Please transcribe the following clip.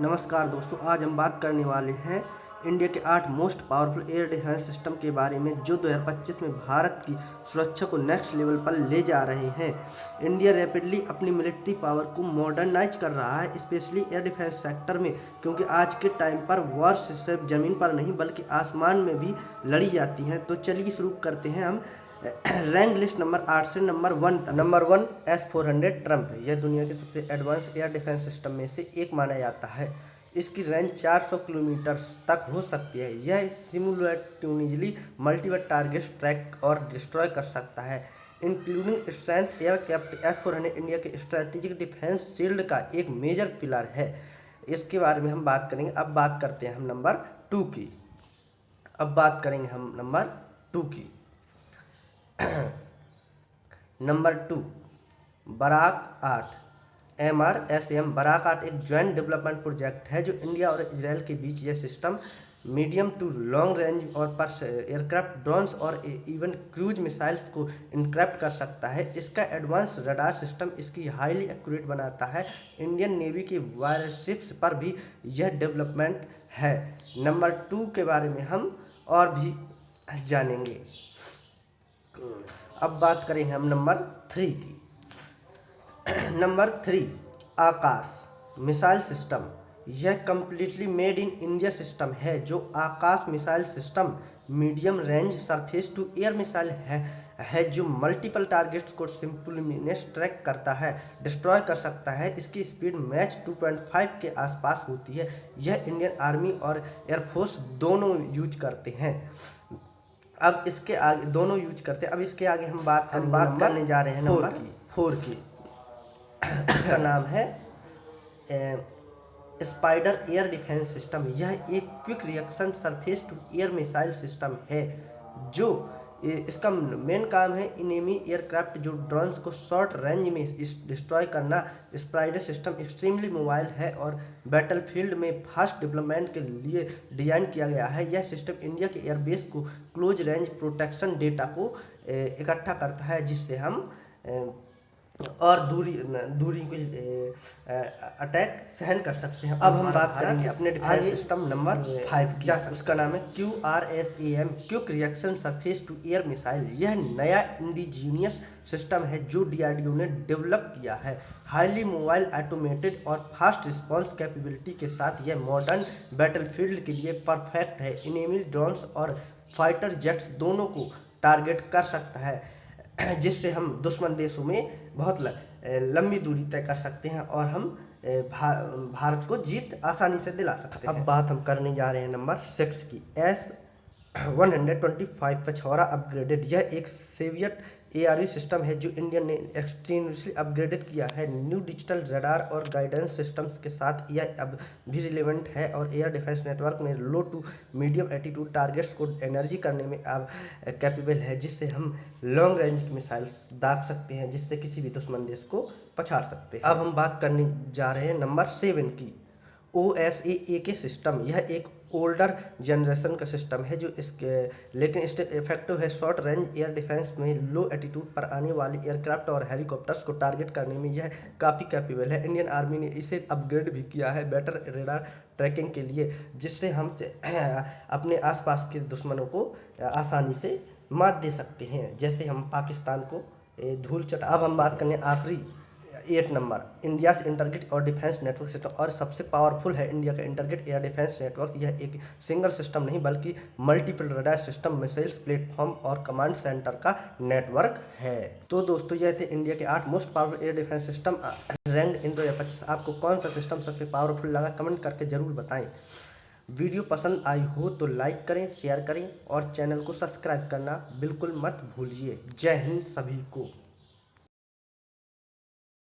नमस्कार दोस्तों, आज हम बात करने वाले हैं इंडिया के 8 most powerful air defence system के बारे में जो 2025 में भारत की सुरक्षा को नेक्स्ट लेवल पर ले जा रहे हैं। इंडिया रैपिडली अपनी मिलिट्री पावर को मॉडर्नाइज कर रहा है, स्पेशली एयर डिफेंस सेक्टर में, क्योंकि आज के टाइम पर वॉर सिर्फ ज़मीन पर नहीं बल्कि आसमान में भी लड़ी जाती हैं। तो चलिए शुरू करते हैं हम रैंक लिस्ट नंबर 8 से नंबर 1 तक। Number 1 S-400 Trump. यह दुनिया के सबसे एडवांस एयर डिफेंस सिस्टम में से एक माना जाता है। इसकी रेंज 400 किलोमीटर तक हो सकती है। यह सिमुलेटेनियसली मल्टीपल टारगेट्स ट्रैक और डिस्ट्रॉय कर सकता है, including strength aircraft. S-400 India के स्ट्रेटेजिक डिफेंस शील्ड का एक मेजर पिलर है। इसके बारे में हम बात करेंगे। अब बात करते हैं हम नंबर 2 की। Number 2 Barack 8 MRSAM। बराक 8 एक ज्वाइंट डेवलपमेंट प्रोजेक्ट है जो इंडिया और इजराइल के बीच यह system medium to long range और पर एयरक्राफ्ट, ड्रोन्स और इवन क्रूज मिसाइल्स को इनक्रिप्ट कर सकता है। इसका एडवांस रडार सिस्टम इसकी हाईली एक्यूरेट बनाता है। इंडियन नेवी के वारशिप्स पर भी यह डेवलपमेंट है। नंबर 2 के बारे में हम और भी जानेंगे। अब बात करेंगे हम नंबर 3 की। Number 3 Akash missile system. यह completely made in India system है जो Akash missile system medium range surface to air missile है जो मल्टीपल टारगेट्स को सिंपलनेस ट्रैक करता है, डिस्ट्रॉय कर सकता है। इसकी स्पीड मैच 2.5 के आसपास होती है। यह इंडियन आर्मी और एयरफोर्स दोनों यूज करते हैं। अब इसके आगे दोनों यूज करते हैं। अब इसके आगे हम बात करने जा रहे हैं नंबर 4 की। इसका नाम है स्पाइडर एयर डिफेंस सिस्टम। यह एक quick reaction surface to air missile system है जो इसका मेन काम है इनेमी एयरक्राफ्ट जो ड्रोन्स को शॉर्ट रेंज में डिस्ट्रॉय करना। स्पाइडर सिस्टम एक्सट्रीमली मोबाइल है और बैटलफील्ड में फास्ट डेवलपमेंट के लिए डिजाइन किया गया है। यह सिस्टम इंडिया के एयरबेस को क्लोज रेंज प्रोटेक्शन डेटा को इकट्ठा करता है, जिससे हम और दूरी को अटैक सहन कर सकते हैं। अब हम बात करेंगे अपने डिफेंस सिस्टम नंबर 5 की। उसका नाम है QRSAM quick reaction surface to air missile. यह नया इंडिजीनियस सिस्टम है जो DRDO ने डेवलप किया है। हाईली मोबाइल, ऑटोमेटेड और फास्ट रिस्पॉन्स कैपेबिलिटी के साथ यह मॉडर्न बैटलफील्ड के लिए परफेक्ट है। इनेमी ड्रोन्स और फाइटर जेट्स दोनों को टारगेट कर सकता है, जिससे हम दुश्मन देशों में बहुत लंबी दूरी तय कर सकते हैं और हम भारत को जीत आसानी से दिला सकते हैं। अब बात हम करने जा रहे हैं नंबर 6 की। S-125 पिछोरा upgraded. यह एक सोवियत ARV सिस्टम है जो इंडिया ने एक्सट्रीमली अपग्रेडेड किया है। न्यू डिजिटल रडार और गाइडेंस सिस्टम्स के साथ यह अब भी रिलेवेंट है और एयर डिफेंस नेटवर्क में लो टू मीडियम एटीट्यूड टारगेट्स को एनर्जी करने में अब कैपेबल है, जिससे हम लॉन्ग रेंज की मिसाइल्स दाग सकते हैं, जिससे किसी भी दुश्मन देश को पछाड़ सकते हैं। अब हम बात करने जा रहे हैं नंबर 7 की। OSAAK system. यह एक ओल्डर जनरेशन का सिस्टम है जो लेकिन इफेक्टिव है। शॉर्ट रेंज एयर डिफेंस में लो एटीट्यूड पर आने वाले एयरक्राफ्ट और हेलीकॉप्टर्स को टारगेट करने में यह काफ़ी कैपेबल है। इंडियन आर्मी ने इसे अपग्रेड भी किया है बेटर रडार ट्रैकिंग के लिए, जिससे हम अपने आसपास के दुश्मनों को आसानी से मात दे सकते हैं, जैसे हम पाकिस्तान को धूल चटा। अब हम बात करने आखिरी 8 नंबर इंडिया इंटरगेट और डिफेंस नेटवर्क सिस्टम। और सबसे पावरफुल है इंडिया का इंटरगेट एयर डिफेंस नेटवर्क। यह एक सिंगल सिस्टम नहीं बल्कि multiple radar system, missiles platform और कमांड सेंटर का नेटवर्क है। तो दोस्तों, यह थे इंडिया के 8 most powerful air defence system ranked इन 2025। आपको कौन सा सिस्टम सबसे पावरफुल लगा कमेंट करके जरूर बताएं। वीडियो पसंद आई हो तो लाइक करें, शेयर करें और चैनल को सब्सक्राइब करना बिल्कुल मत भूलिए। जय हिंद सभी को।